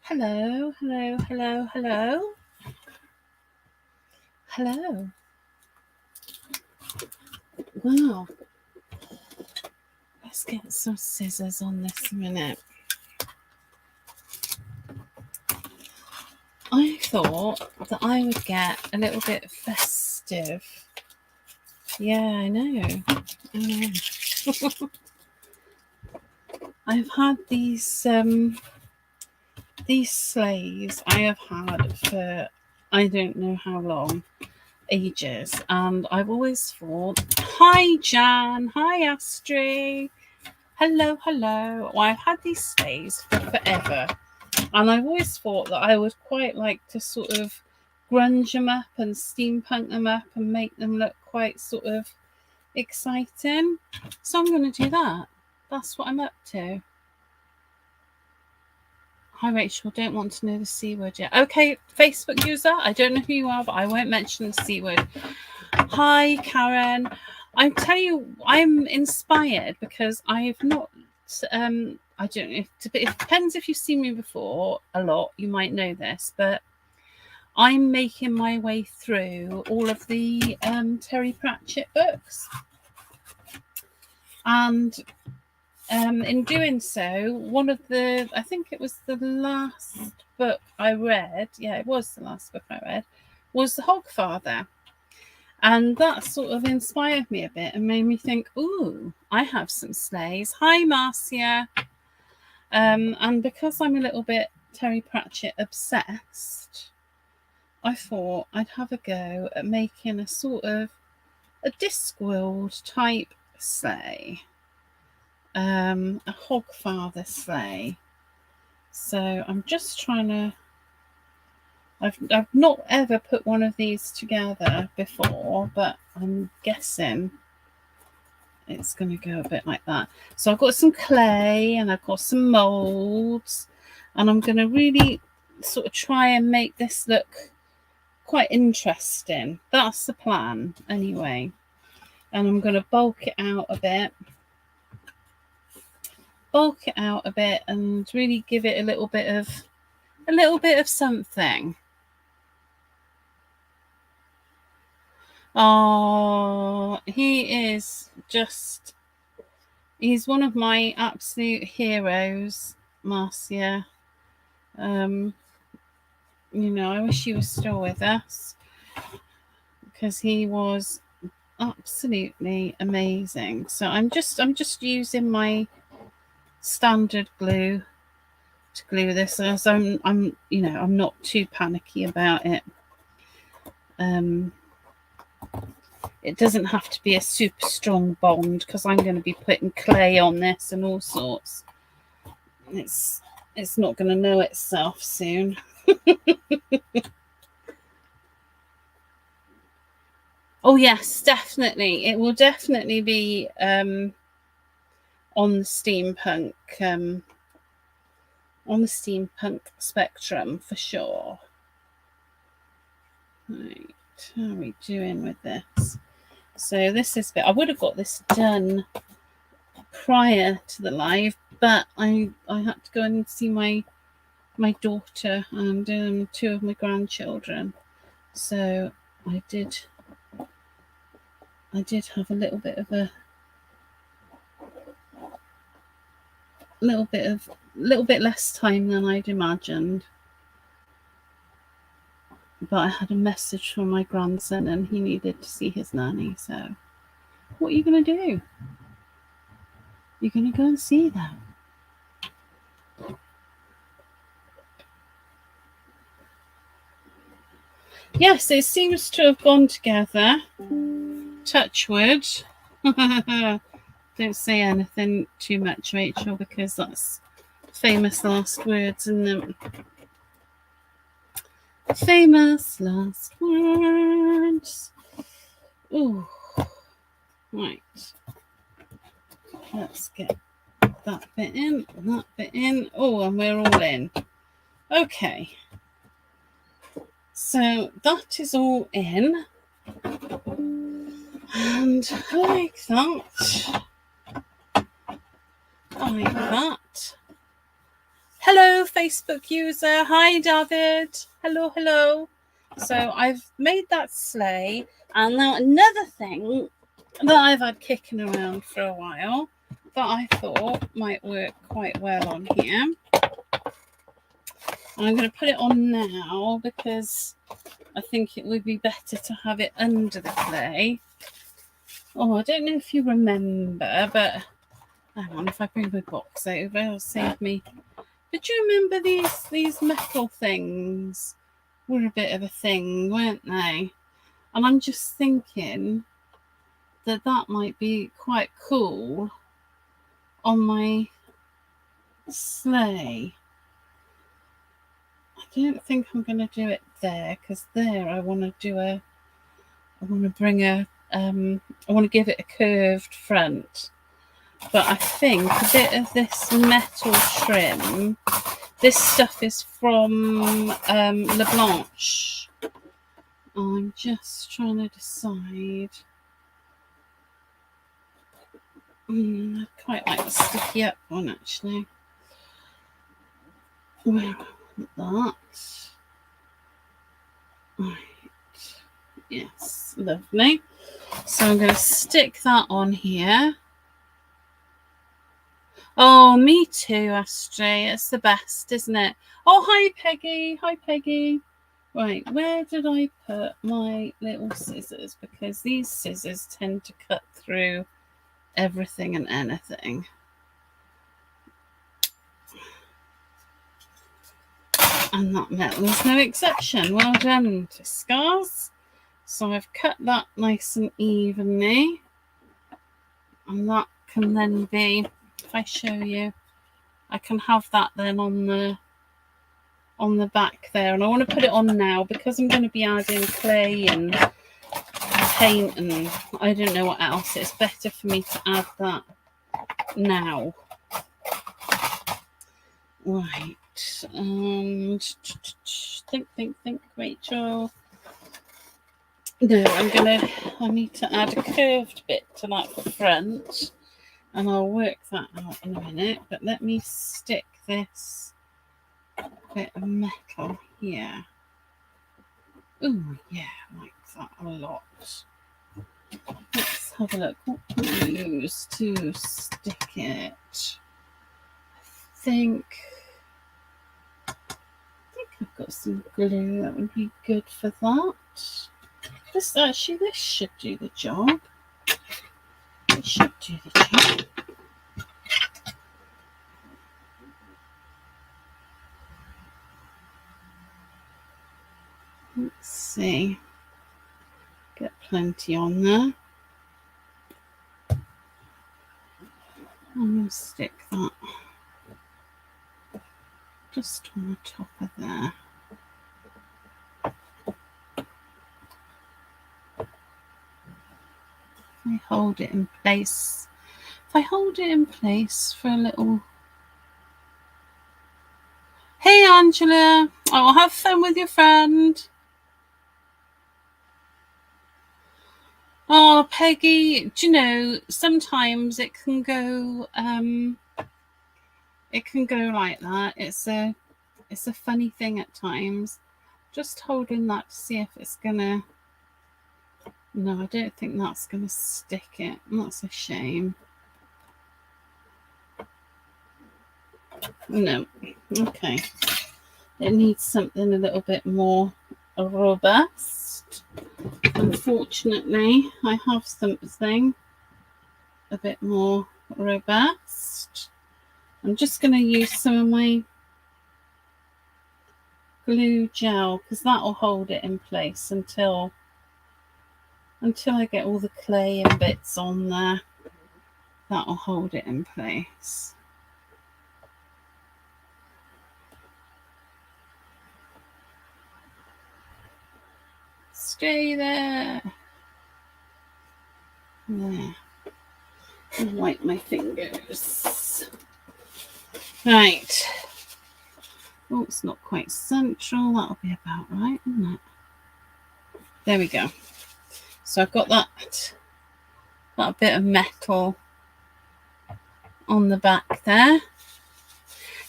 Hello, hello, hello, hello. Hello. Wow. Let's get some scissors on this minute. I thought that I would get a little bit festive. Yeah, I know. I've had these sleighs I have had for I don't know how long, ages, and I've always thought, hi Jan, hi Astrid, hello, hello. Well, I've had these sleighs for forever, and I've always thought that I would quite like to sort of grunge them up and steampunk them up and make them look quite sort of exciting. So I'm going to do that. That's what I'm up to. Hi Rachel, don't want to know the C word yet. Okay, Facebook user, I don't know who you are, but I won't mention the C word. Hi Karen. I tell you, I'm inspired because I've not I don't know, it depends if you've seen me before a lot, you might know this, but I'm making my way through all of the Terry Pratchett books. And in doing so, one of the, I think it was the last book I read, yeah, it was the last book I read, was The Hogfather. And that sort of inspired me a bit and made me think, ooh, I have some sleighs. Hi, Marcia. And because I'm a little bit Terry Pratchett obsessed, I thought I'd have a go at making a sort of a Discworld type sleigh. A Hogfather sleigh. So I'm just trying to. I've not ever put one of these together before, but I'm guessing it's going to go a bit like that. So I've got some clay and I've got some molds, and I'm going to really sort of try and make this look quite interesting. That's the plan anyway. And I'm going to bulk it out a bit and really give it a little bit of something. Oh, he's one of my absolute heroes, Marcia. I wish he was still with us because he was absolutely amazing. So I'm just using my standard glue to glue this, as I'm not too panicky about it. It doesn't have to be a super strong bond because I'm going to be putting clay on this and all sorts. It's not going to know itself soon. Oh yes, definitely. It will definitely be on the steampunk spectrum for sure. Right, how are we doing with this? So this is I would have got this done prior to the live, but I had to go and see my daughter and two of my grandchildren. So I did have a little bit less time than I'd imagined. But I had a message from my grandson and he needed to see his nanny. So what are you going to do? You're going to go and see them. Yes, it seems to have gone together. Touch wood. Don't say anything too much, Rachel, because that's famous last words, isn't it? Famous last words. Ooh. Right. Let's get that bit in, that bit in. Oh, and we're all in. Okay. So that is all in. And like that. like that. Hello, Facebook user. Hi, David. Hello, hello. So I've made that sleigh, and now another thing that I've had kicking around for a while that I thought might work quite well on here. And I'm going to put it on now because I think it would be better to have it under the clay. Oh, I don't know if you remember, but hang on, if I bring my box over, it'll save me. But do you remember these metal things were a bit of a thing, weren't they? And I'm just thinking that might be quite cool on my sleigh. I don't think I'm going to do it there, because there I want to do I want to give it a curved front. But I think a bit of this metal trim, this stuff is from La Blanche. I'm just trying to decide. I'd quite like the sticky up one, actually. Where I want that. Right. Yes, lovely. So I'm going to stick that on here. Oh, me too, Astrid. It's the best, isn't it? Oh, hi, Peggy. Hi, Peggy. Right, where did I put my little scissors? Because these scissors tend to cut through everything and anything. And that metal is no exception. Well done, Scars. So I've cut that nice and evenly. And that can then be, if I show you, I can have that then on the back there. And I want to put it on now because I'm going to be adding clay and paint and I don't know what else. It's better for me to add that now. Right. And think, Rachel. No, I need to add a curved bit to that front, and I'll work that out in a minute. But let me stick this bit of metal here. Oh yeah, I like that a lot. Let's have a look. What can we use to stick it? I think I've got some glue that would be good for that. This should do the job. It should do the job. Let's see. Get plenty on there. I'm going to stick that just on the top of there. If I hold it in place for a little. Hey Angela, oh, have fun with your friend. Oh Peggy, do you know sometimes it can go like that. It's a funny thing at times. Just holding that to see if it's gonna. No, I don't think that's gonna stick it. That's a shame. No. Okay. It needs something a little bit more robust. Unfortunately, I have something a bit more robust. I'm just going to use some of my glue gel because that will hold it in place until I get all the clay and bits on there. That will hold it in place. Stay there. There. And wipe my fingers. Right. Oh, it's not quite central. That'll be about right, isn't it? There we go. So I've got that bit of metal on the back there.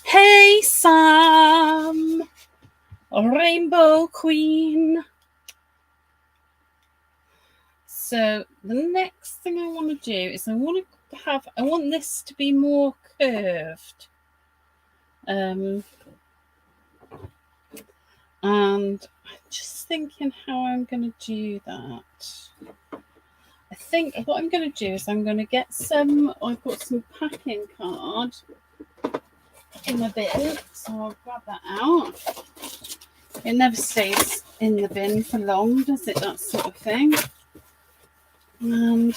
Hey Sam, Rainbow Queen. So the next thing I want to do is I want this to be more curved. And I'm just thinking how I'm going to do that. I think what I'm going to do is I'm going to get I've got some packing card in the bin, so I'll grab that out. It never stays in the bin for long, does it? That sort of thing. And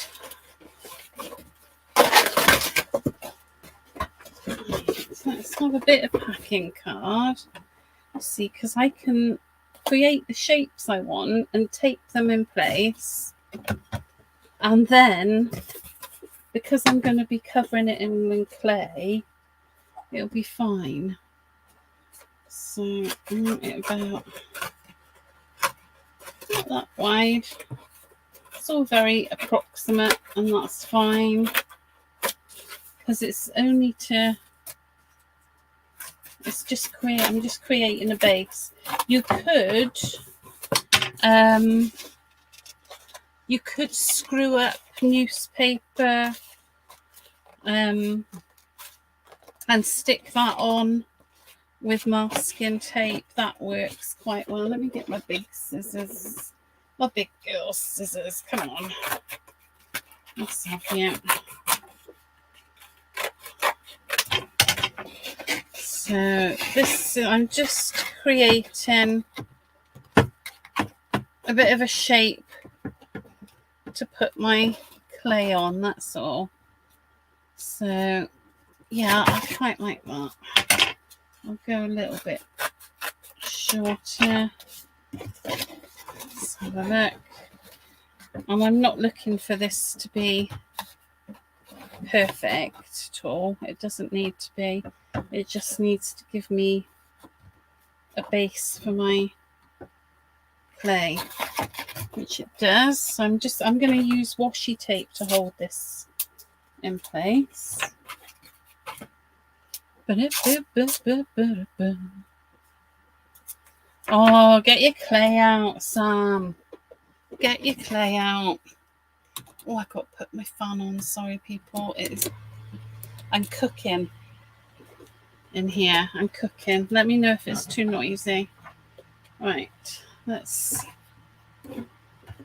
so let's have a bit of packing card. See, because I can create the shapes I want and tape them in place. And then, because I'm going to be covering it in clay, it'll be fine. So I want it about not that wide. It's all very approximate, and that's fine because it's only to. It's just I'm just creating a base. You could screw up newspaper and stick that on with masking tape. That works quite well. Let me get my big scissors. My big girl scissors. Come on. Let's have you. So this, I'm just creating a bit of a shape to put my clay on, that's all. So yeah, I quite like that. I'll go a little bit shorter. Let's have a look. And I'm not looking for this to be perfect at all. It doesn't need to be. It just needs to give me a base for my clay, which it does. So I'm going to use washi tape to hold this in place. Oh, get your clay out, Sam. Get your clay out. Oh, I got to put my fan on. Sorry, people. I'm cooking in here. I'm cooking. Let me know if it's too noisy. Right. I'm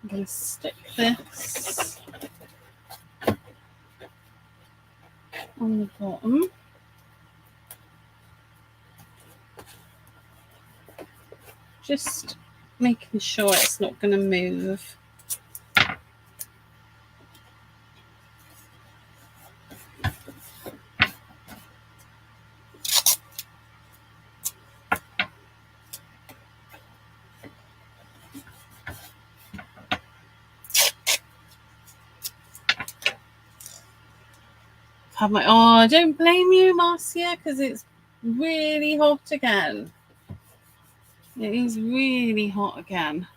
going to stick this on the bottom. Just making sure it's not going to move. Oh, don't blame you, Marcia, because it's really hot again. It is really hot again.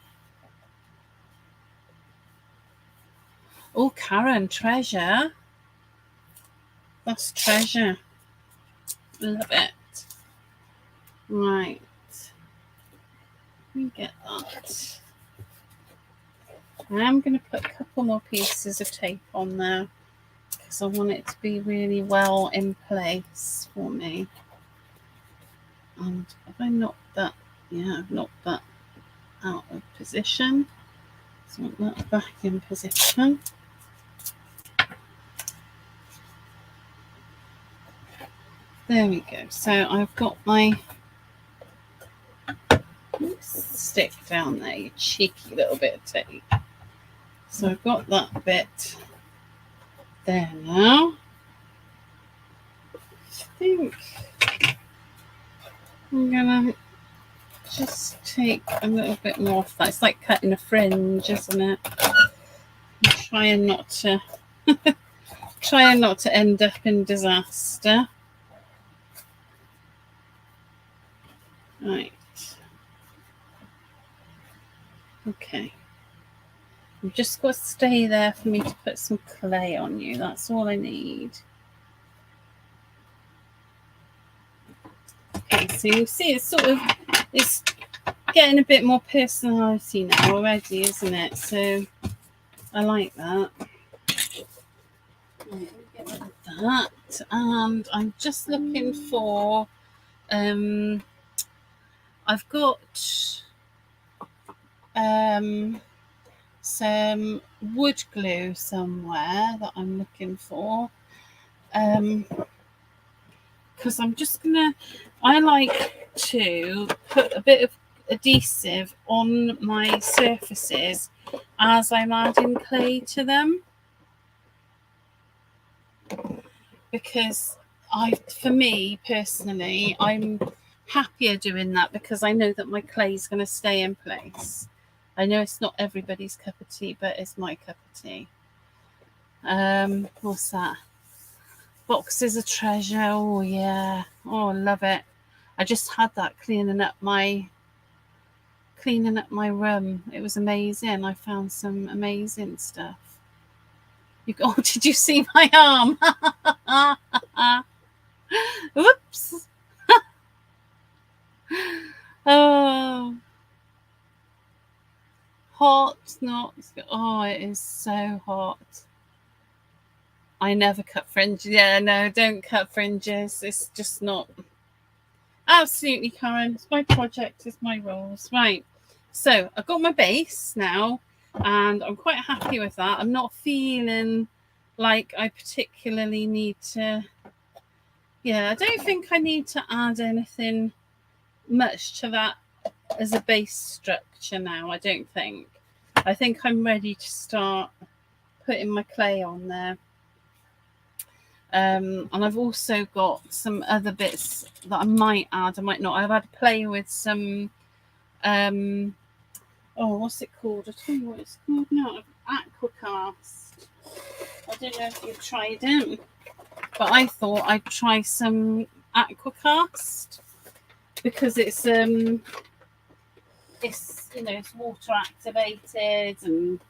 Oh, Karen, treasure. That's treasure. Love it. Right. Let me get that. I'm going to put a couple more pieces of tape on there because I want it to be really well in place for me. And have I knocked that? Yeah, I've knocked that out of position. So I want that back in position. There we go. So I've got my stick down there, you cheeky little bit of tape. So I've got that bit there now. I think I'm gonna just take a little bit more off that. It's like cutting a fringe, isn't it? I'm trying not to end up in disaster. Right. Okay. You've just got to stay there for me to put some clay on you. That's all I need. Okay, so you'll see it's getting a bit more personality now already, isn't it? So I like that. Right, get rid of that, and I'm just looking for. I've got some wood glue somewhere that I'm looking for. Because I'm just gonna. I like to put a bit of adhesive on my surfaces as I'm adding clay to them, because for me personally, I'm happier doing that because I know that my clay is going to stay in place. I know it's not everybody's cup of tea, but it's my cup of tea. What's that? Boxes of treasure. Oh yeah. Oh, I love it. I just had that cleaning up my room. It was amazing. I found some amazing stuff. Oh, did you see my arm? Oops. Oh, hot, not. Oh, it is so hot. I never cut fringes. Yeah, no, don't cut fringes. It's just not. Absolutely, Karen. It's my project, it's my rules. Right. So I've got my base now, and I'm quite happy with that. I'm not feeling like I particularly need to. Yeah, I don't think I need to add anything much to that as a base structure now. I don't think. I think I'm ready to start putting my clay on there. And I've also got some other bits that I might add, I might not. I've had to play with some what's it called? I'll tell you what it's called now. Aquacast. I don't know if you've tried it, but I thought I'd try some Aquacast because it's it's water activated and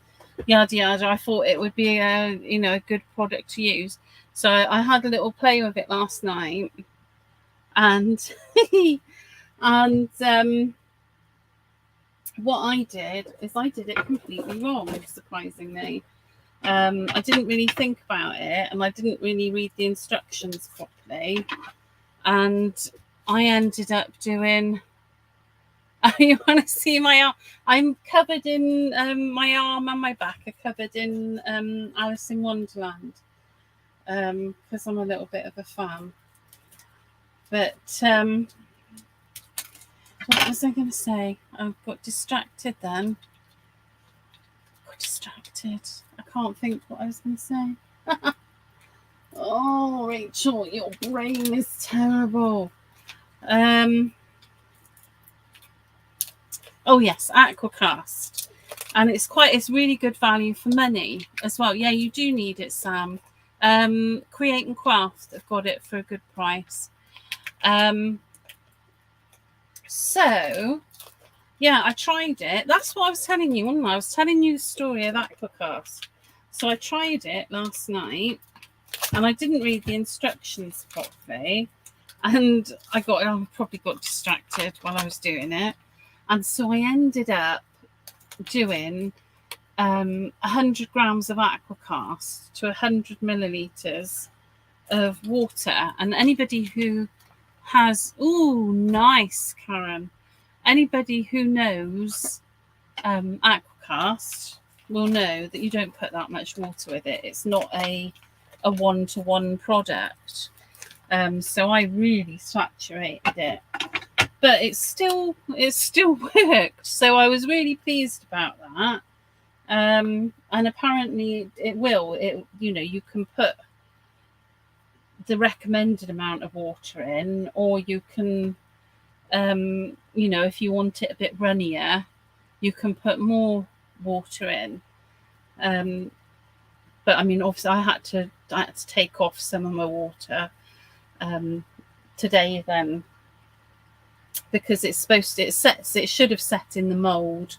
yada yada. I thought it would be a good product to use. So I had a little play with it last night, and what I did is I did it completely wrong, surprisingly. I didn't really think about it, and I didn't really read the instructions properly, and I ended up doing. You want to see my arm? I'm covered in my arm and my back are covered in Alice in Wonderland, because I'm a little bit of a fan. But what was I going to say? I got distracted then. I can't think what I was going to say. Oh, Rachel, your brain is terrible. Oh yes, Aquacast, and it's really good value for money as well. Yeah, you do need it, Sam. Create and Craft have got it for a good price. So yeah, I tried it. That's what I was telling you, wasn't I? I was telling you the story of Aquacast. So I tried it last night, and I didn't read the instructions properly, and I probably got distracted while I was doing it, and so I ended up doing 100 grams of Aquacast to 100 milliliters of water. And anybody who has, nice, Karen. Anybody who knows Aquacast will know that you don't put that much water with it. It's not a one-to-one product. So I really saturated it, but it still worked. So I was really pleased about that. And apparently it will. You can put the recommended amount of water in, or you can, if you want it a bit runnier, you can put more water in. But I mean, obviously, I had to take off some of my water today then, because it should have set in the mold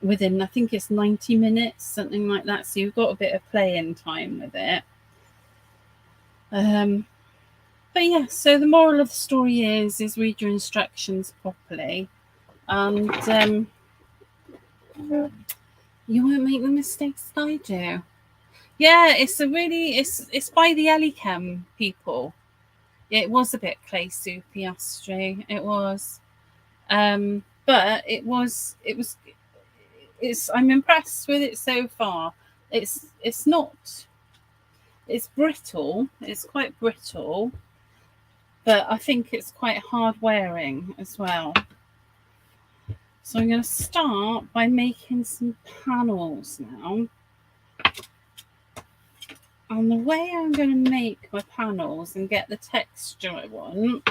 within, I think it's 90 minutes, something like that. So you've got a bit of play-in time with it. But yeah, so the moral of the story is read your instructions properly, and you won't make the mistakes that I do. Yeah, it's by the Elichem people. It was a bit clay soupy, Astrid. It was, but it's. I'm impressed with it so far. It's not. It's brittle. It's quite brittle, but I think it's quite hard wearing as well. So I'm going to start by making some panels now. And the way I'm going to make my panels and get the texture I want,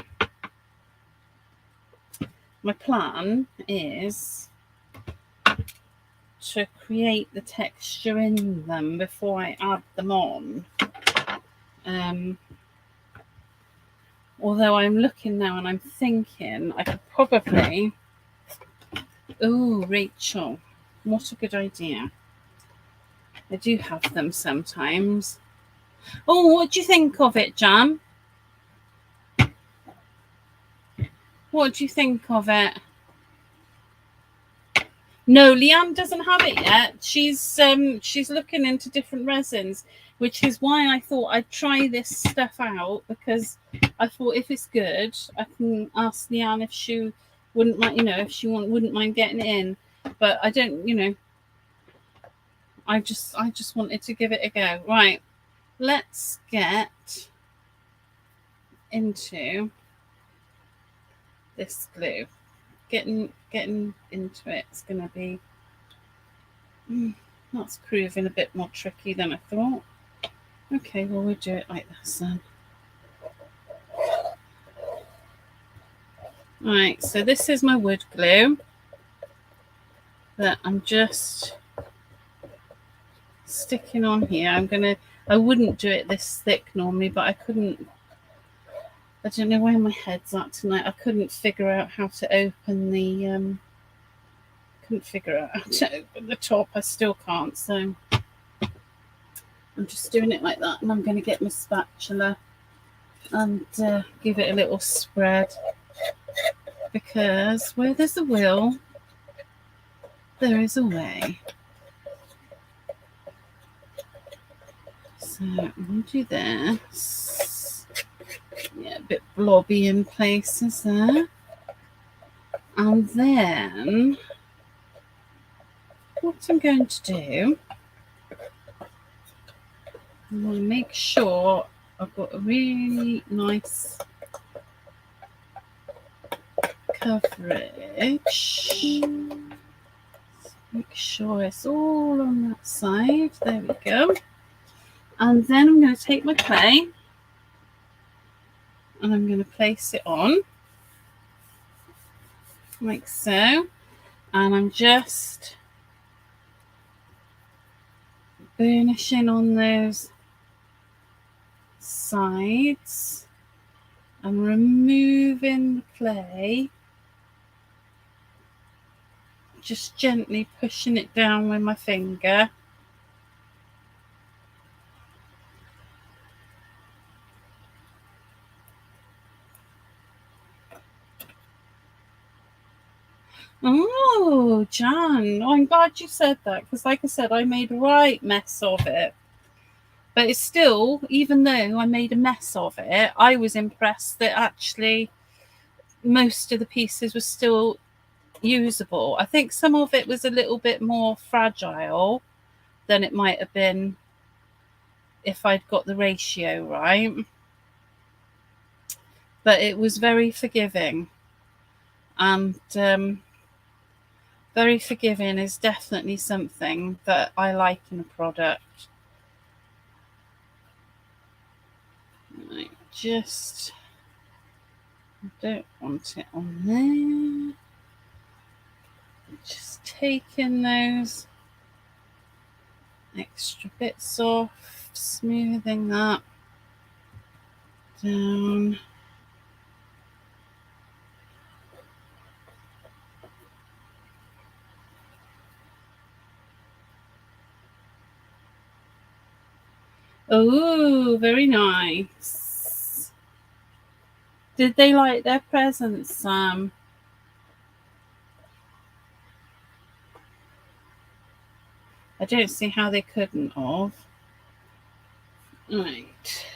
my plan is to create the texture in them before I add them on. Although I'm looking now and I'm thinking I could probably... Oh, Rachel, what a good idea. I do have them sometimes. Oh, what do you think of it, Jam? What do you think of it? No, Leanne doesn't have it yet. She's looking into different resins, which is why I thought I'd try this stuff out, because I thought if it's good, I can ask Leanne if she wouldn't mind, if she wouldn't mind getting it in. But I don't, I just wanted to give it a go. Right, let's get into this glue. Getting into it's gonna be that's proving a bit more tricky than I thought. Okay, well, we'll do it like this then. Right, so this is my wood glue that I'm just sticking on here. I wouldn't do it this thick normally, but I couldn't. I don't know where my head's at tonight. I couldn't figure out how to open the top. I still can't, so I'm just doing it like that, and I'm going to get my spatula and give it a little spread, because where there's a will, there is a way. So I'm going to do this. Yeah, a bit blobby in places there. And then what I'm going to do, I'm going to make sure I've got a really nice coverage. Make sure it's all on that side. There we go. And then I'm going to take my clay and I'm going to place it on like so. And I'm just burnishing on those sides and removing the clay, just gently pushing it down with my finger. Oh, Jan, I'm glad you said that, because like I said, I made a right mess of it. But it's still, even though I made a mess of it, I was impressed that actually most of the pieces were still usable. I think some of it was a little bit more fragile than it might have been if I'd got the ratio right. But it was very forgiving. And very forgiving is definitely something that I like in a product. Right, just, I don't want it on there. Just taking those extra bits off, smoothing that down. Oh, very nice. Did they like their presents, Sam? I don't see how they couldn't have. Right.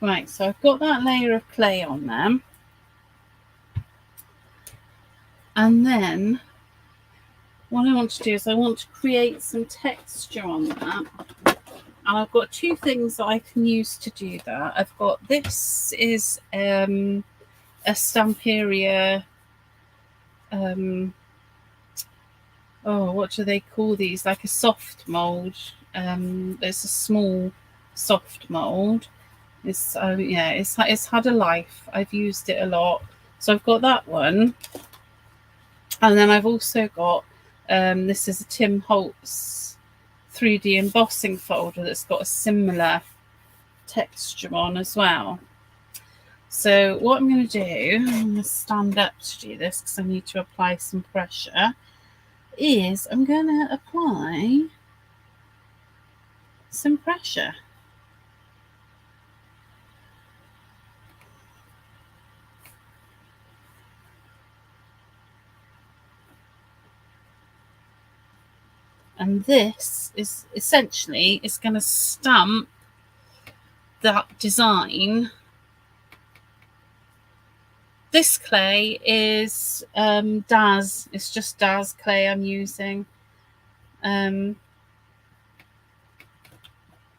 Right, so I've got that layer of clay on them. And then what I want to do is I want to create some texture on that. And I've got two things that I can use to do that. I've got, this is a Stamperia, what do they call these? Like a soft mould. It's a small soft mould. It's it's had a life. I've used it a lot. So I've got that one. And then I've also got, this is a Tim Holtz 3D embossing folder that's got a similar texture on as well. So what I'm going to do, I'm going to stand up to do this because I need to apply some pressure, is I'm going to apply some pressure. And this is essentially, it's going to stamp that design. This clay is Daz. It's just Daz clay I'm using.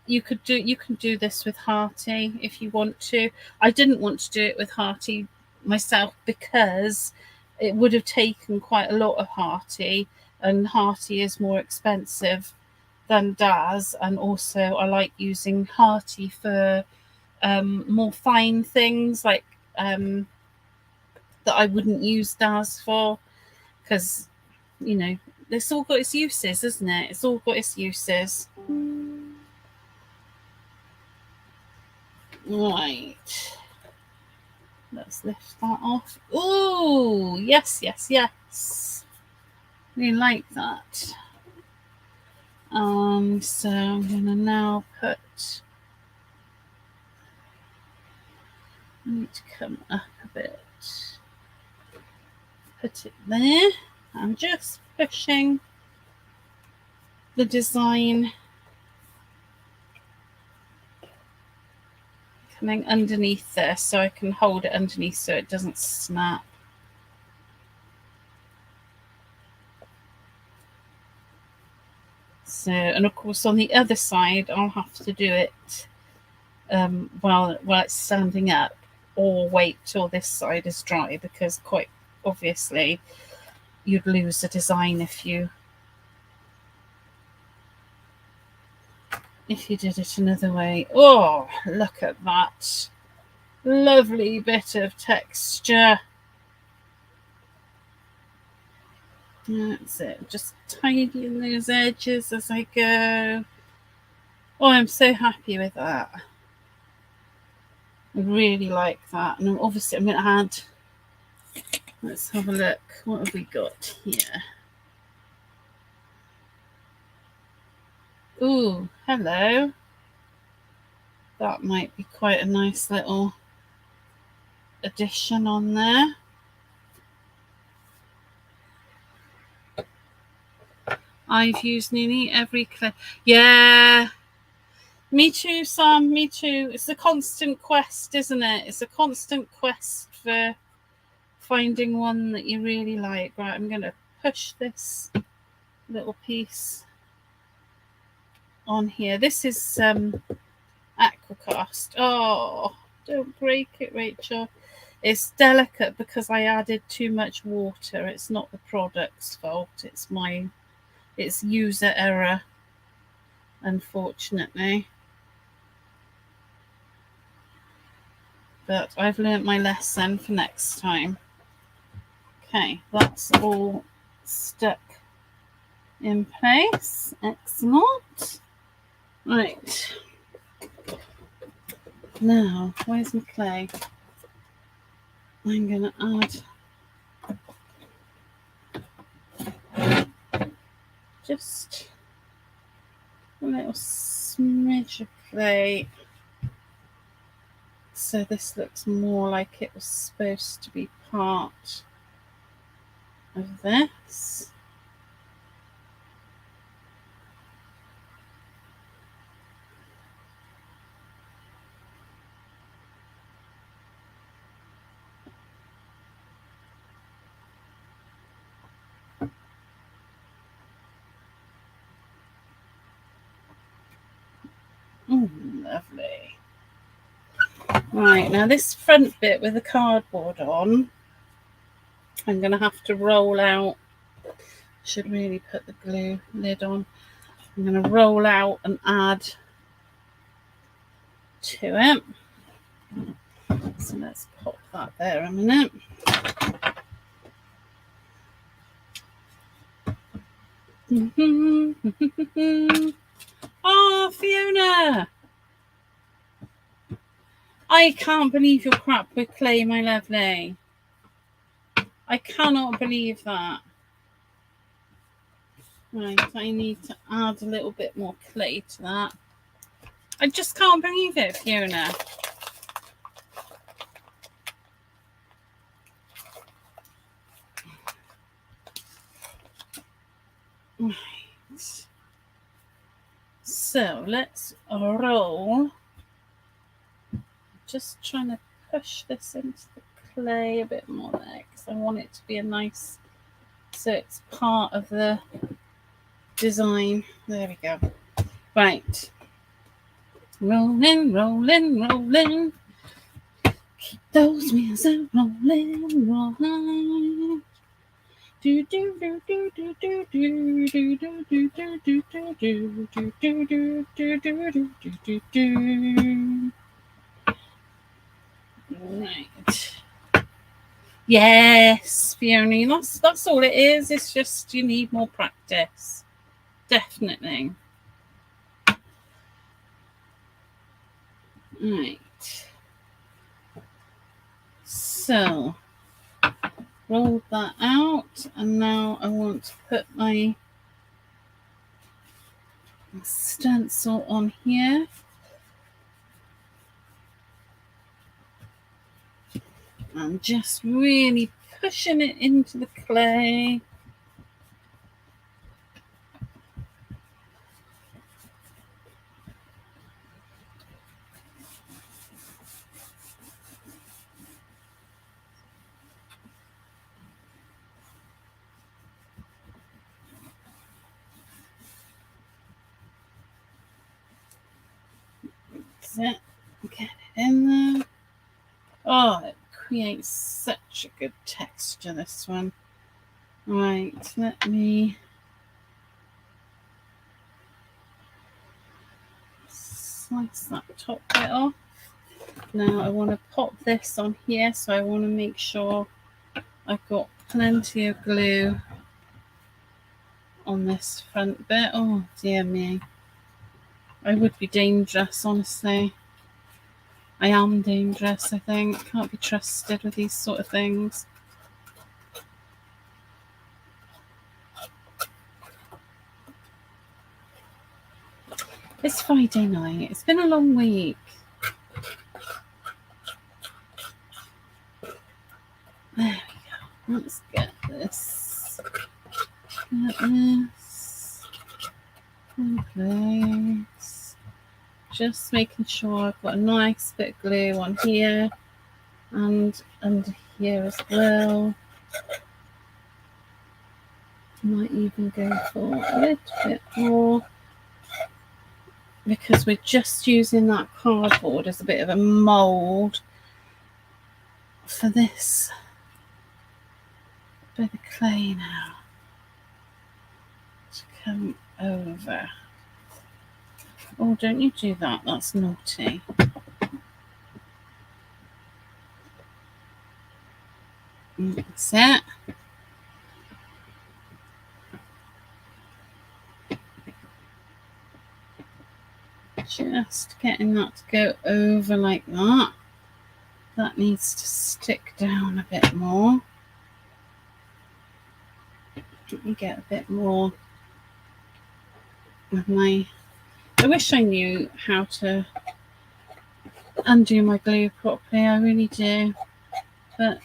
You can do this with Hearty if you want to. I didn't want to do it with Hearty myself because it would have taken quite a lot of Hearty, and Hearty is more expensive than Daz, and also I like using Hearty for more fine things like that I wouldn't use Daz for, because it's all got its uses, isn't it? It's all got its uses. Right. Let's lift that off. Oh, yes, yes, yes. We like that. So I'm going to now put, I need to come up a bit. Put it there. I'm just pushing the design coming underneath there so I can hold it underneath so it doesn't snap. So, and of course on the other side I'll have to do it while it's standing up, or wait till this side is dry, because quite obviously you'd lose the design if you did it another way. Oh, look at that lovely bit of texture. That's it, just tidying those edges as I go. Oh, I'm so happy with that. I really like that. And obviously I'm going to add, let's have a look, what have we got here? Ooh, hello. That might be quite a nice little addition on there. I've used nearly every clay. Yeah, me too, Sam. Me too. It's a constant quest, isn't it? It's a constant quest for finding one that you really like. Right, I'm going to push this little piece on here. This is Aquacast. Oh, don't break it, Rachel. It's delicate because I added too much water. It's not the product's fault. It's user error, unfortunately. But I've learnt my lesson for next time. Okay, that's all stuck in place. Excellent. Right. Now, where's my clay? I'm going to add just a little smidge of clay. So this looks more like it was supposed to be part of this. Lovely. Right, now this front bit with the cardboard on, I'm going to have to roll out. Should really put the glue lid on. I'm going to roll out and add to it. So let's pop that there a minute. Oh, Fiona! I can't believe you're crap with clay, my lovely. I cannot believe that. Right, I need to add a little bit more clay to that. I just can't believe it, Fiona. Right. So let's roll. Just trying to push this into the clay a bit more there because I want it to be a nice, so it's part of the design. There we go. Right. Rolling, rolling, rolling. Keep those wheels a rolling, rolling. Do do do do do do do do do do do do do do do do do do do do. Right. Yes, Fiona. That's all it is. It's just you need more practice. Definitely. Right. So roll that out, and now I want to put my stencil on here. I'm just really pushing it into the clay. Get it in there. Oh, it creates such a good texture, this one. Right, let me slice that top bit off. Now I want to pop this on here, so I want to make sure I've got plenty of glue on this front bit. Oh dear me, I would be dangerous, honestly. I am dangerous, I think. Can't be trusted with these sort of things. It's Friday night. It's been a long week. There we go. Let's get this. Get this in place. Just making sure I've got a nice bit of glue on here and under here as well. Might even go for a little bit more because we're just using that cardboard as a bit of a mould for this bit of clay now to come over. Oh, don't you do that, that's naughty. That's it. Just getting that to go over like that. That needs to stick down a bit more. Let me get a bit more of my I wish I knew how to undo my glue properly. I really do. But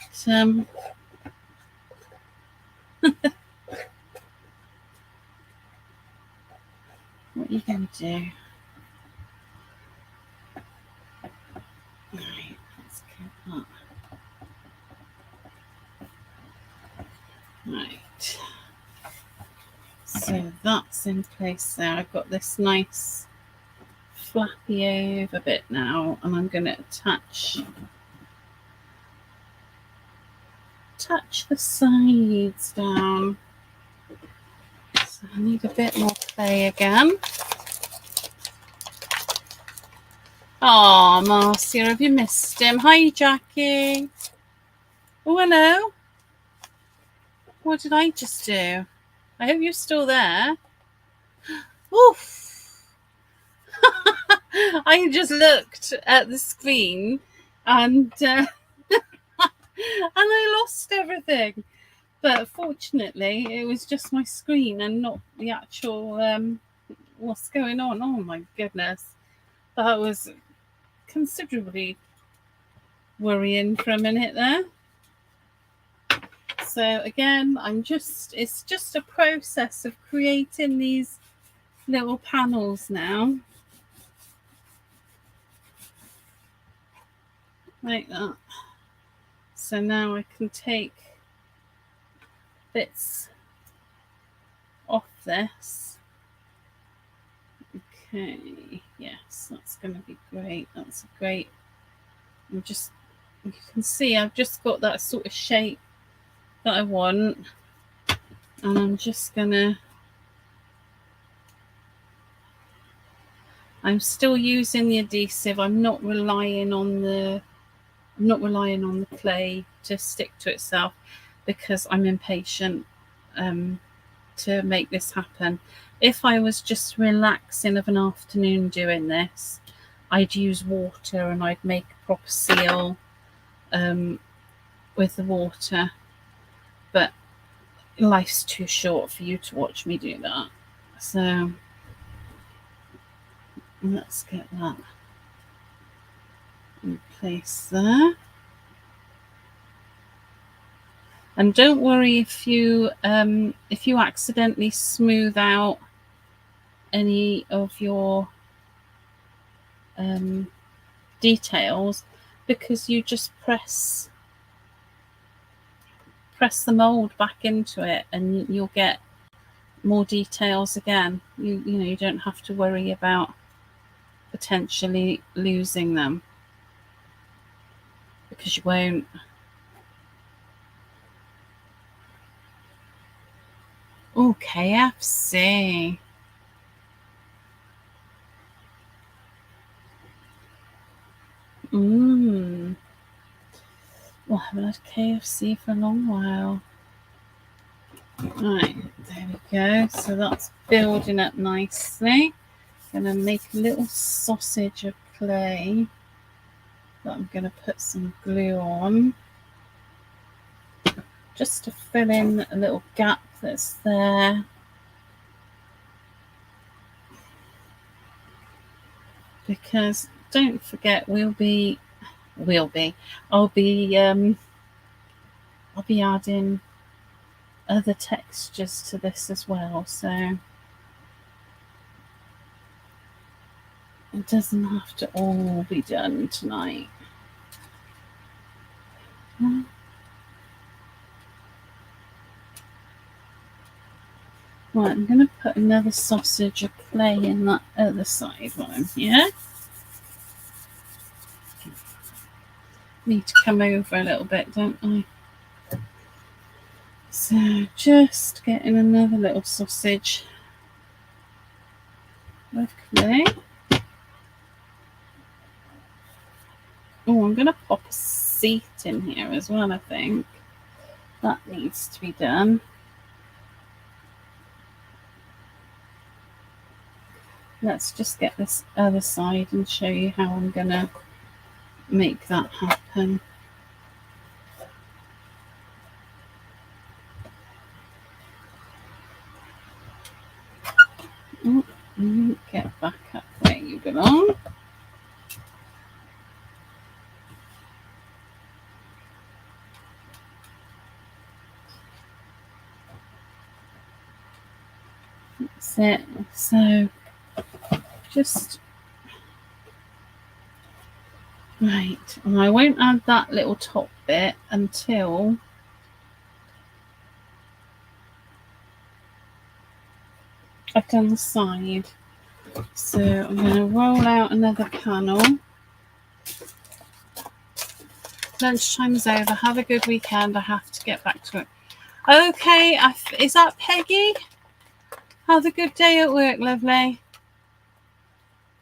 what are you going to do? Right, let's get that. Right. So that's in place there. I've got this nice flappy over bit now, and I'm going to attach the sides down. So I need a bit more clay again. Oh, Marcia, have you missed him? Hi, Jackie. Oh, hello. What did I just do? I hope you're still there. Oof. I just looked at the screen and and I lost everything. But fortunately, it was just my screen and not the actual what's going on. Oh my goodness. That was considerably worrying for a minute there. So again, it's just a process of creating these little panels now. Like that. So now I can take bits off this. Okay, yes, that's going to be great. That's great. You can see I've just got that sort of shape that I want, and I'm still using the adhesive. I'm not relying on the clay to stick to itself because I'm impatient to make this happen. If I was just relaxing of an afternoon doing this, I'd use water and I'd make a proper seal with the water, but life's too short for you to watch me do that. So let's get that in place there. And don't worry if you accidentally smooth out any of your details, because you just press the mold back into it and you'll get more details again. You don't have to worry about potentially losing them, because you won't. Oh, KFC. Well, I haven't had KFC for a long while. Right, there we go. So that's building up nicely. Gonna make a little sausage of clay that I'm gonna put some glue on, just to fill in a little gap that's there. Because don't forget, I'll be adding other textures to this as well, so it doesn't have to all be done tonight. Right, I'm going to put another sausage of clay in that other side while I'm here. Need to come over a little bit, don't I? So just getting another little sausage of clay. Oh, I'm going to pop a seat in here as well, I think. That needs to be done. Let's just get this other side and show you how I'm going to make that happen. Oh, get back up That's it. So just right, and I won't add that little top bit until I've done the side. So I'm going to roll out another panel. Lunchtime's over. Have a good weekend. I have to get back to it. Okay, is that Peggy? Have a good day at work, lovely.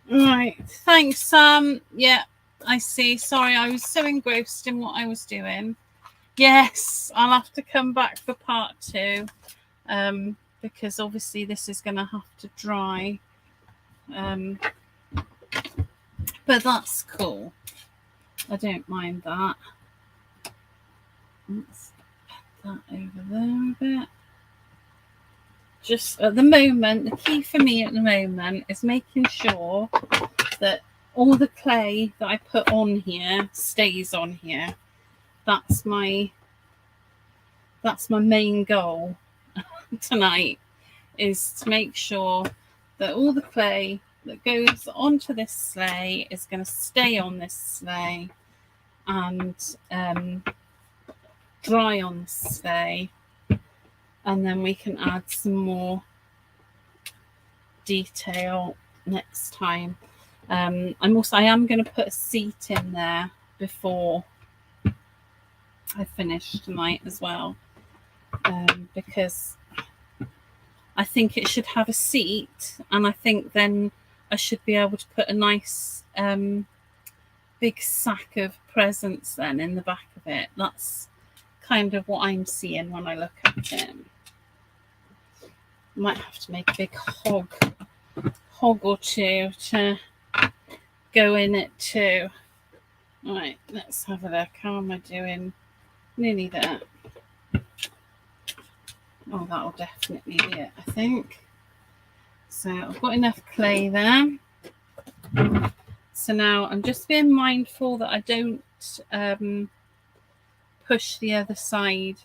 Right, thanks, Sam. Yeah, I see. Sorry, I was so engrossed in what I was doing. Yes, I'll have to come back for part 2, because obviously this is going to have to dry. But that's cool. I don't mind that. Let's put that over there a bit. Just at the moment, the key for me at the moment is making sure that all the clay that I put on here stays on here. That's my main goal tonight, is to make sure that all the clay that goes onto this sleigh is going to stay on this sleigh and dry on the sleigh, and then we can add some more detail next time. I am going to put a seat in there before I finish tonight as well, because I think it should have a seat, and I think then I should be able to put a nice big sack of presents then in the back of it. That's kind of what I'm seeing when I look at it. Might have to make a big hog or two to go in it too. Right, let's have a look. How am I doing? Nearly there. Oh, that'll definitely be it, I think. So I've got enough clay there. So now I'm just being mindful that I don't push the other side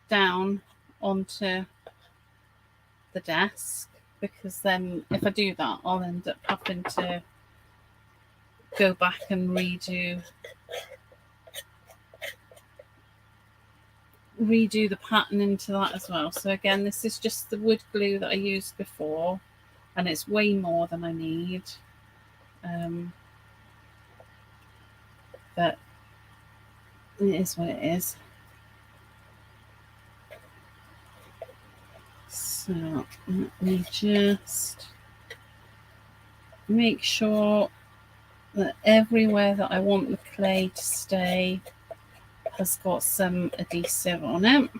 down onto the desk, because then if I do that, I'll end up having to go back and redo the pattern into that as well. So again, this is just the wood glue that I used before, and it's way more than I need, but it is what it is. So let me just make sure that everywhere that I want the clay to stay has got some adhesive on it.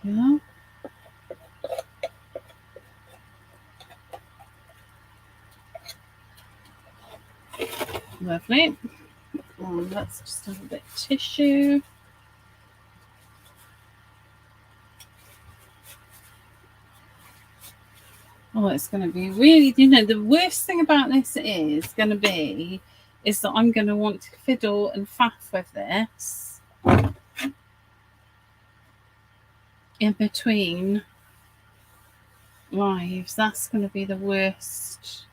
Yeah. Lovely. Let's just have a bit of tissue. Oh, it's going to be really, the worst thing about this is going to be that I'm going to want to fiddle and faff with this in between lives. That's going to be the worst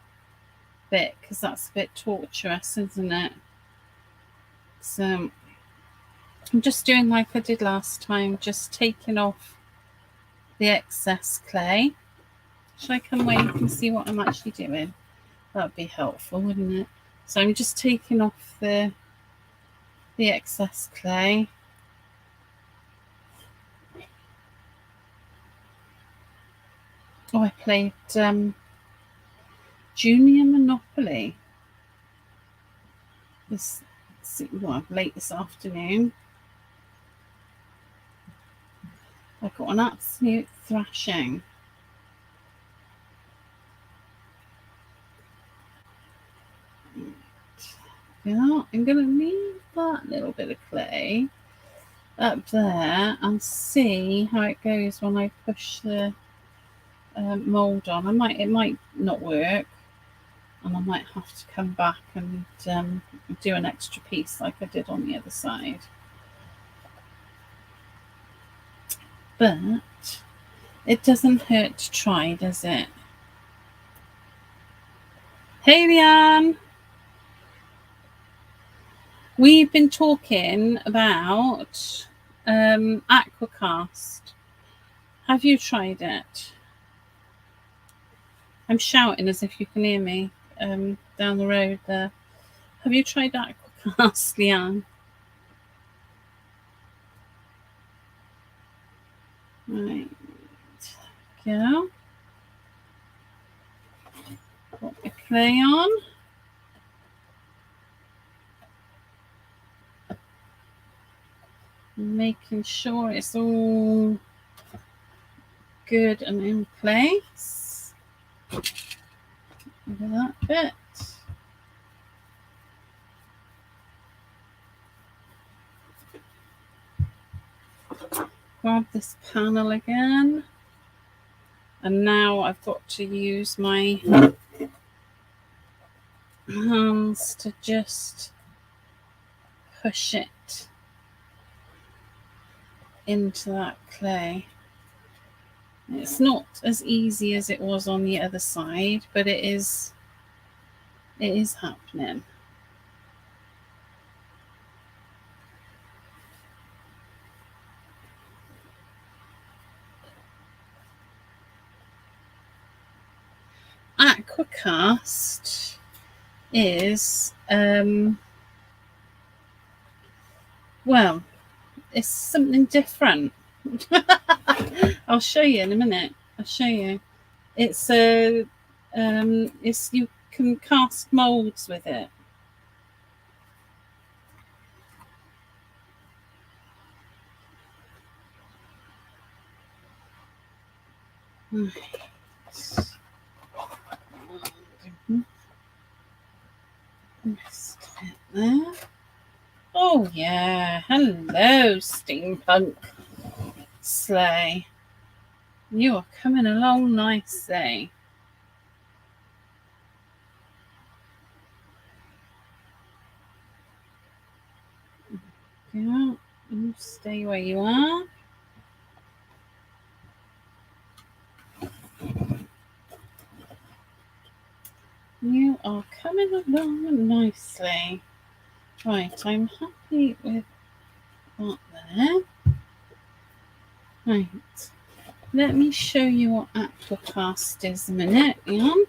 bit, because that's a bit torturous, isn't it? So I'm just doing like I did last time, just taking off the excess clay. Should I come where you can see what I'm actually doing? That'd be helpful, wouldn't it? So I'm just taking off the excess clay. Oh, I played Junior Monopoly late this afternoon. I got an absolute thrashing. Yeah, I'm going to leave that little bit of clay up there and see how it goes when I push the mould on. It might not work, and I might have to come back and do an extra piece like I did on the other side. but it doesn't hurt to try, does it? Hey, Leanne. We've been talking about Aquacast. Have you tried it? I'm shouting as if you can hear me down the road there. Have you tried Aquacast, Leanne? Right. Go. Put the clay on. Making sure it's all good and in place. Look at that bit. Grab this panel again. And now I've got to use my hands to just push it into that clay. It's not as easy as it was on the other side, but it is happening. Aquacast is well, it's something different. I'll show you in a minute. I'll show you. It's you can cast molds with it. There. Oh yeah, hello steampunk sleigh. You are coming along nicely. Yeah, you stay where you are. You are coming along nicely. Right, I'm happy with that there. Right, let me show you what Aquacast is a minute, Jan.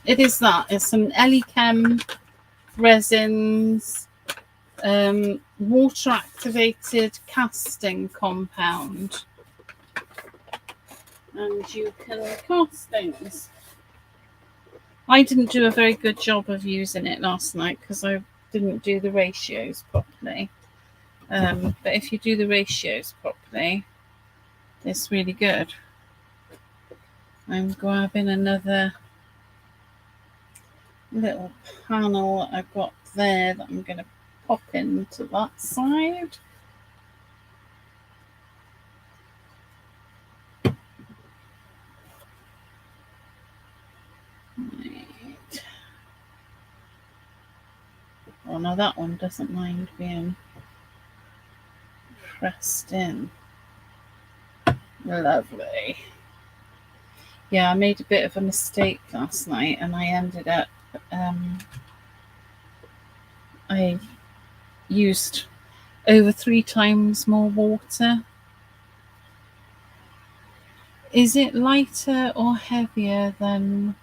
It is that. It's some Elechem resins, water activated casting compound. And you can cast things. I didn't do a very good job of using it last night because I didn't do the ratios properly. But if you do the ratios properly, it's really good. I'm grabbing another little panel I've got there that I'm going to pop into that side. Right. Oh no, that one doesn't mind being pressed in. Lovely. Yeah, I made a bit of a mistake last night and I ended up I used over 3 times more water. Is it lighter or heavier than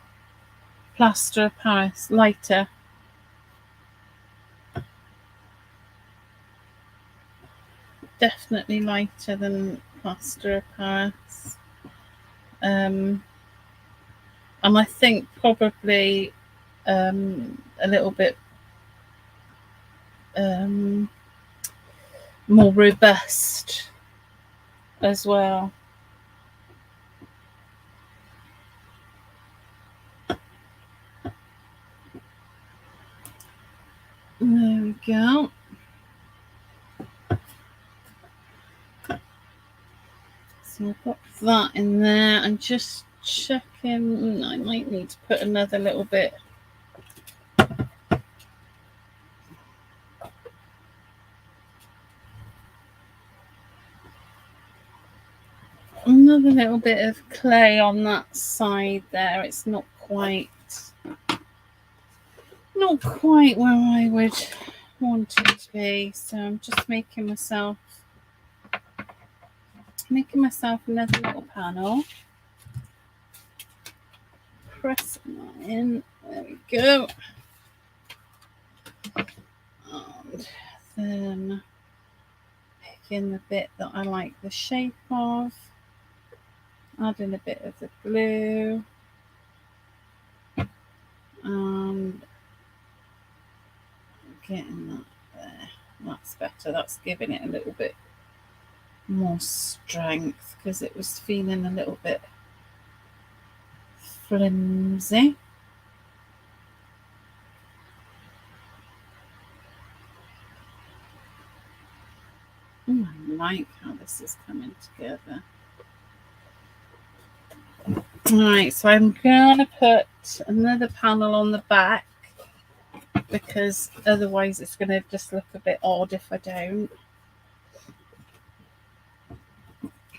plaster of Paris? Lighter. Definitely lighter than plaster of Paris. And I think probably a little bit more robust as well. There we go. So I've got that in there. I'm just checking. I might need to put another little bit. another little bit of clay on that side there. It's not quite where I would want it to be. So I'm just making myself another little panel. Pressing that in. There we go. And then picking the bit that I like the shape of. Adding a bit of the glue. And getting that there. That's better. That's giving it a little bit more strength because it was feeling a little bit flimsy. Oh, I like how this is coming together. Alright, so I'm going to put another panel on the back because otherwise it's going to just look a bit odd if I don't.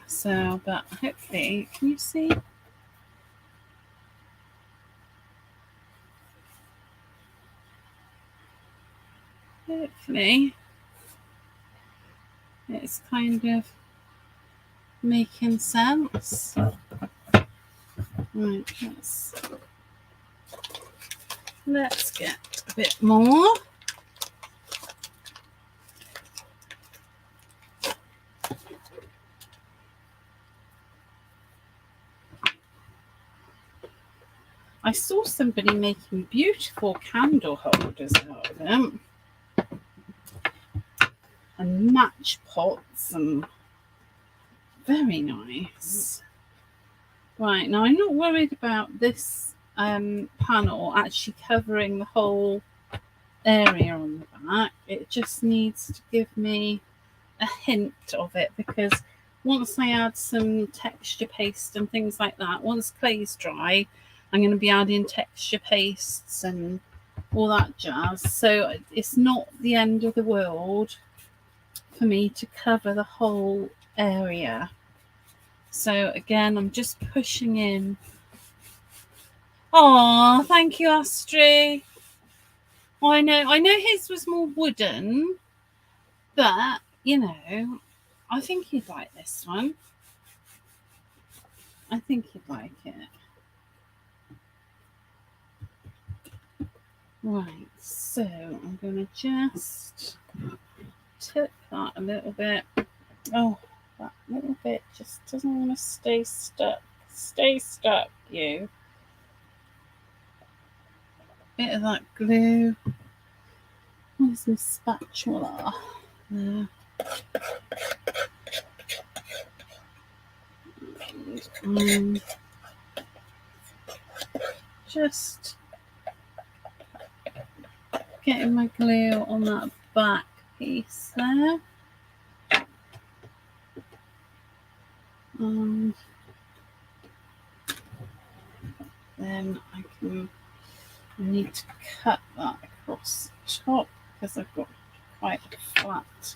So, but hopefully, can you see? Hopefully, it's kind of making sense. Right, let's get a bit more. I saw somebody making beautiful candle holders out of them. And match pots and very nice. Right, now I'm not worried about this panel actually covering the whole area on the back. It just needs to give me a hint of it because once I add some texture paste and things like that, once clay's dry, I'm going to be adding texture pastes and all that jazz. So it's not the end of the world for me to cover the whole area. So again, I'm just pushing in. Oh, thank you, Astrid. I know his was more wooden, but you know, I think he'd like this one. I think he'd like it. Right, so I'm going to just tip that a little bit. Oh, that little bit just doesn't want to stay stuck. Stay stuck, you. Bit of that glue. Where's my spatula? There. And just getting my glue on that back piece there. And then I need to cut that across the top because I've got quite a flat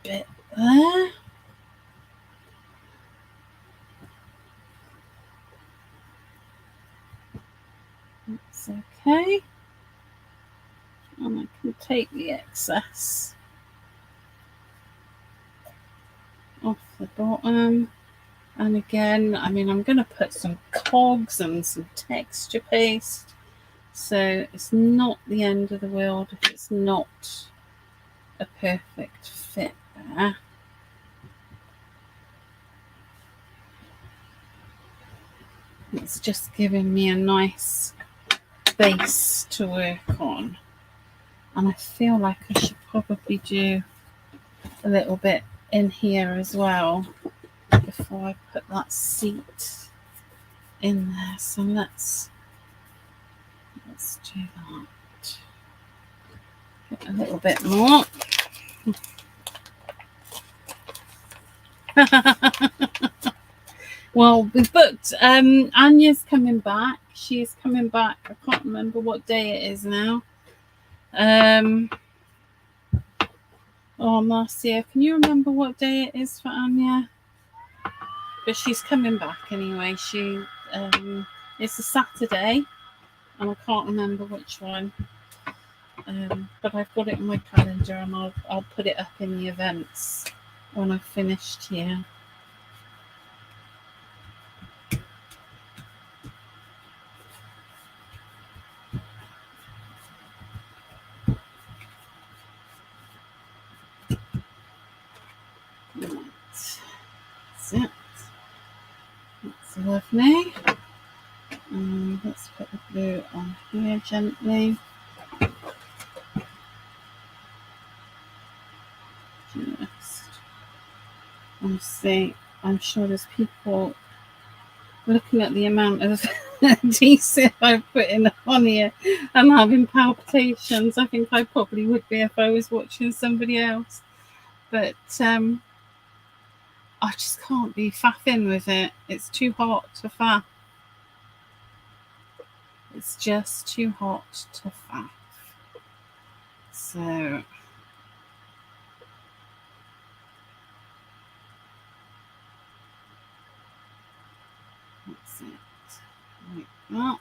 bit there. That's okay. And I can take the excess off the bottom. And again, I mean, I'm going to put some cogs and some texture paste. So it's not the end of the world if it's not a perfect fit there. It's just giving me a nice base to work on. And I feel like I should probably do a little bit in here as well before I put that seat in there. So let's do that. Get a little bit more. Well, we've booked Anya's coming back. She's coming back. I can't remember what day it is now. Oh, Marcia, can you remember what day it is for Anya? But she's coming back anyway. It's a Saturday, and I can't remember which one. But I've got it in my calendar, and I'll put it up in the events when I've finished here. Right. That's it. That's lovely. Let's put the blue on here gently. Just honestly, I'm sure there's people looking at the amount of adhesive I've put in on here and having palpitations. I think I probably would be if I was watching somebody else. But I just can't be faffing with it. It's too hot to faff. It's just too hot to faff. So that's it. Like that.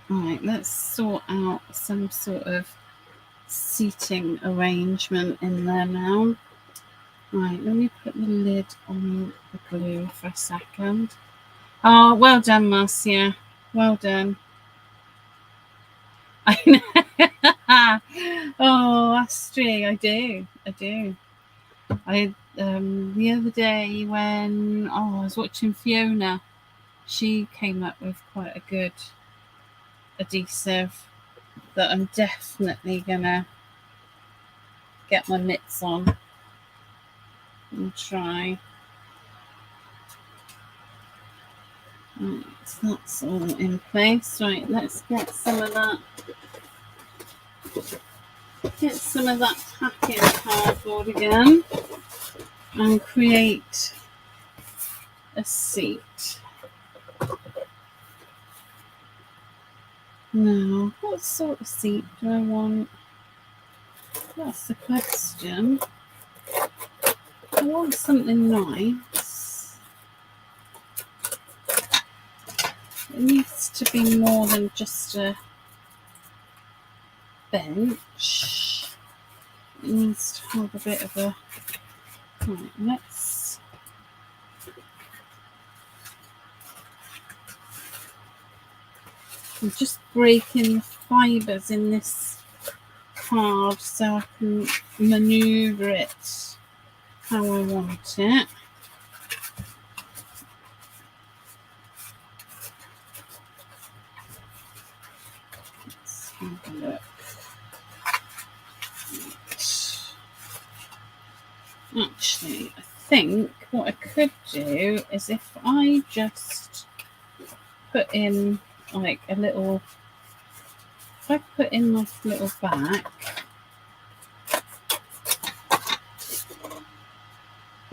Right, let's sort out some sort of seating arrangement in there now. Right, let me put the lid on the glue for a second. Oh, well done, Marcia. Well done. I know. Oh, Astrid, I do. The other day when I was watching Fiona, she came up with quite a good adhesive that I'm definitely gonna get my mitts on and try. Right, so that's all in place. Right, let's get some of that. Get some of that packing cardboard again and create a seat. Now, what sort of seat do I want? That's the question. I want something nice. It needs to be more than just a bench. It needs to have a bit of a... Right, let's... I'm just breaking the fibres in this card so I can manoeuvre it how I want it. Let's have a look. Actually, I think what I could do is if I just put in like a little, if I put in this little back,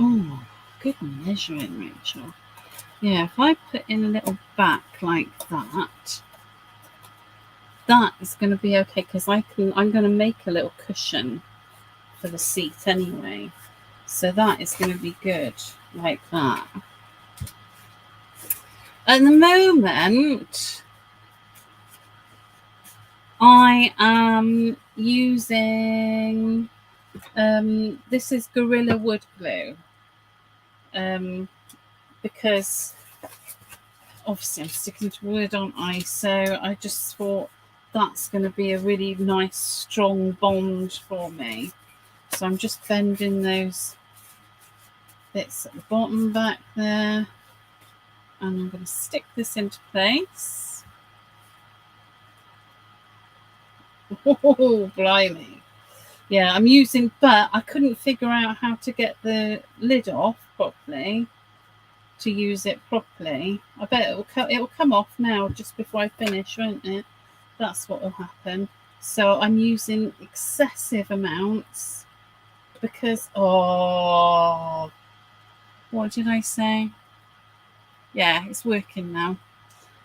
oh, good measuring, Rachel. Yeah, if I put in a little back like that, that is going to be okay because I'm going to make a little cushion for the seat anyway. So that is going to be good like that. At the moment, I am using, this is Gorilla Wood Glue, because obviously I'm sticking to wood, aren't I? So I just thought that's going to be a really nice, strong bond for me. So I'm just bending those bits at the bottom back there. And I'm going to stick this into place. Oh, blimey. Yeah, I'm using, but I couldn't figure out how to get the lid off properly to use it properly. I bet it'll come off now just before I finish, won't it? That's what will happen. So I'm using excessive amounts because, oh, what did I say? Yeah, it's working now.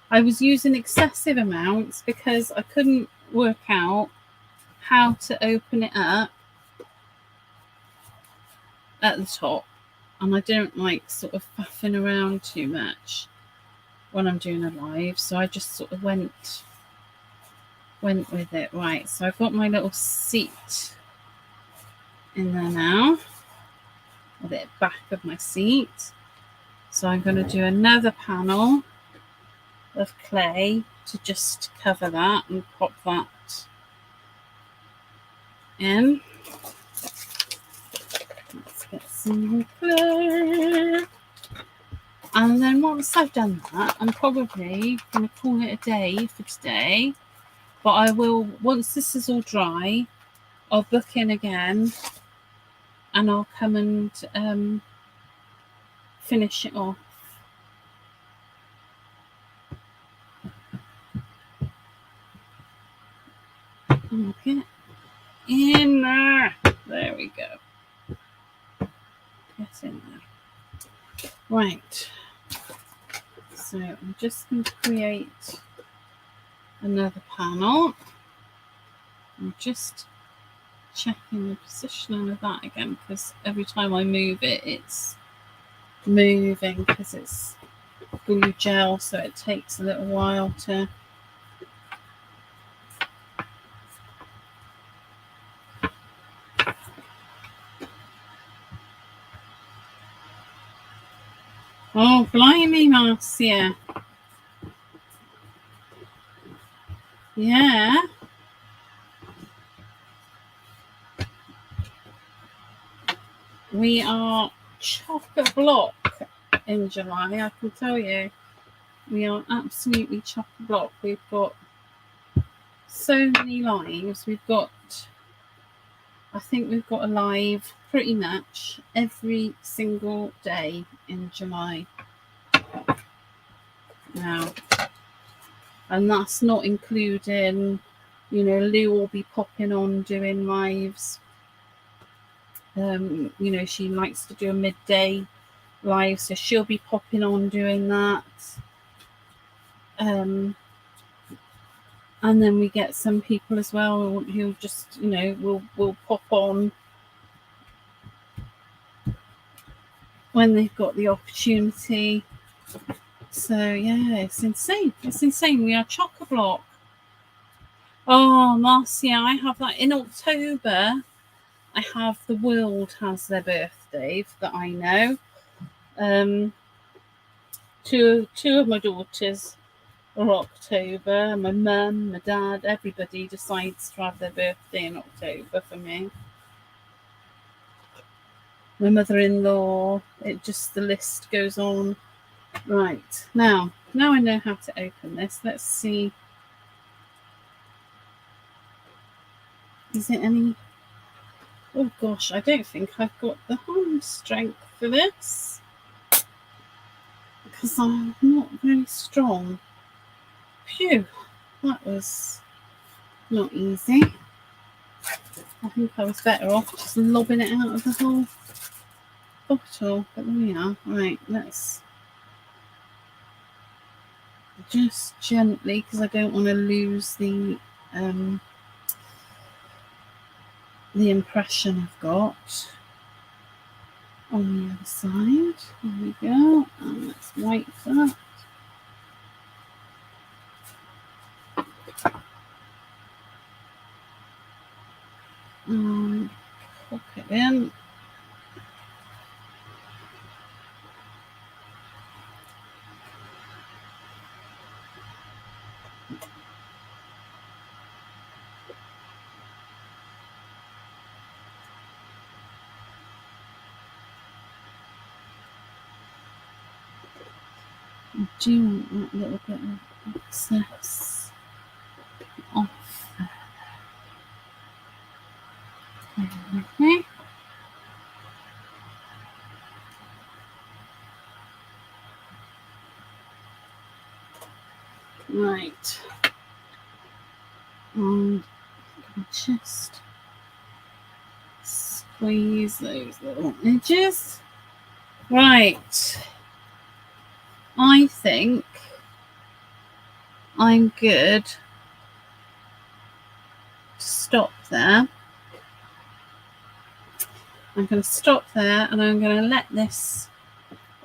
I was using excessive amounts because I couldn't work out how to open it up at the top, and I don't like sort of faffing around too much when I'm doing a live, so I just sort of went with it. Right, so I've got my little seat in there now, a bit back of my seat. So I'm going to do another panel of clay to just cover that and pop that in. Let's get some more clay. And then once I've done that, I'm probably going to call it a day for today. But I will, once this is all dry, I'll book in again and I'll come and finish it off. Okay, in there. There we go. Get in there. Right. So I'm just going to create another panel. I'm just checking the positioning of that again, because every time I move it, it's moving because it's glue gel, so it takes a little while to oh blimey, Marcia. Yeah, we are chock-a-block in July, I can tell you. We are absolutely chock-a-block. We've got so many lives. I think we've got a live pretty much every single day in July now. And that's not including, Lou will be popping on doing lives. She likes to do a midday live, so she'll be popping on doing that. And then we get some people as well who just, will pop on when they've got the opportunity. So yeah, it's insane. It's insane. We are chock-a-block. Oh, Marcia, I have that in October. I have the world has their birthday that I know. Two of my daughters are October. My mum, my dad, everybody decides to have their birthday in October for me. My mother-in-law, the list goes on. Right, now I know how to open this. Let's see. Is it any... Oh gosh, I don't think I've got the hand strength for this, because I'm not very strong. Phew, that was not easy. I think I was better off just lobbing it out of the whole bottle, but there we are. Right, let's just gently, because I don't want to lose the impression I've got on the other side. There we go, and let's wipe that. Pop it in. I do want that little bit of excess off there. Okay. Right. And just squeeze those little edges. Right. I think I'm good to stop there. I'm going to stop there and I'm going to let this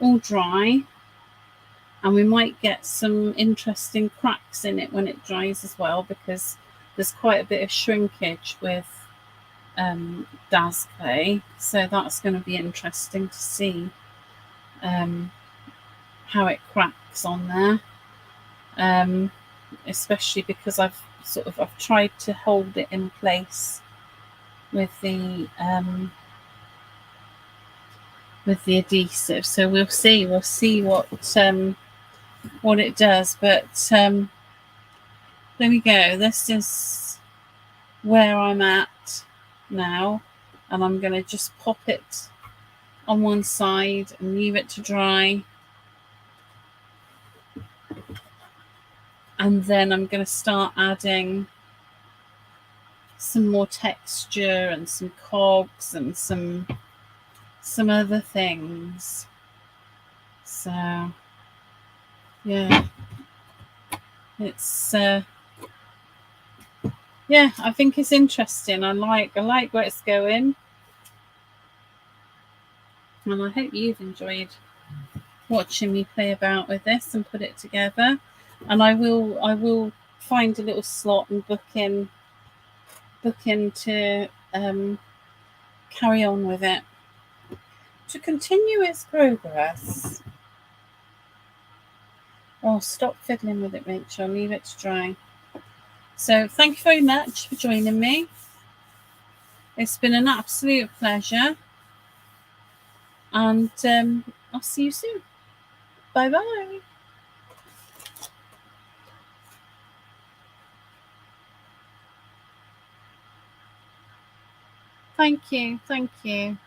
all dry, and we might get some interesting cracks in it when it dries as well, because there's quite a bit of shrinkage with Daz clay, so that's going to be interesting to see how it cracks on there, especially because I've tried to hold it in place with the adhesive. So we'll see what it does. But there we go. This is where I'm at now, and I'm going to just pop it on one side and leave it to dry, and then I'm going to start adding some more texture and some cogs and some other things. So yeah, it's yeah, I think it's interesting. I like where it's going, and I hope you've enjoyed watching me play about with this and put it together. And I will find a little slot and book in to carry on with it, to continue its progress. Oh, stop fiddling with it, Rachel. Leave it to dry. So thank you very much for joining me. It's been an absolute pleasure. And I'll see you soon. Bye-bye. Thank you. Thank you.